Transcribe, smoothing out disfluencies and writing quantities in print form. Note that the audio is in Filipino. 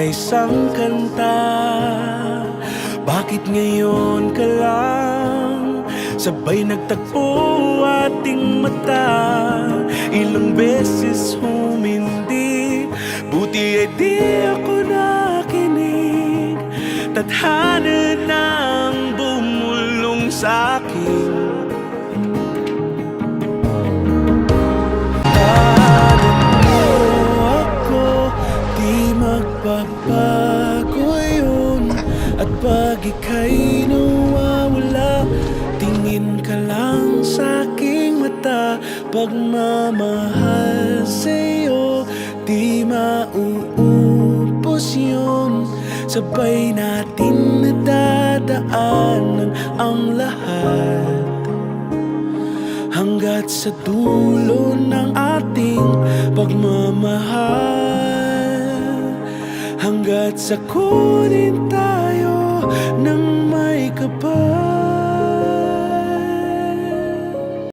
na isang kanta. Bakit ngayon ka lang sabay nagtagpo ating mata? Ilang beses humindi, buti ay di ako nakinig. Tadhana nang bumulong sa'kin. Magbabago yun. At pag ika'y nawawala, tingin ka lang sa aking mata. Pagmamahal sa'yo, di mauubos yun. Sabay natin nadadaanan ang lahat, hanggat sa dulo ng ating pagmamahal. Hanggat sa kunin tayo ng may kapal.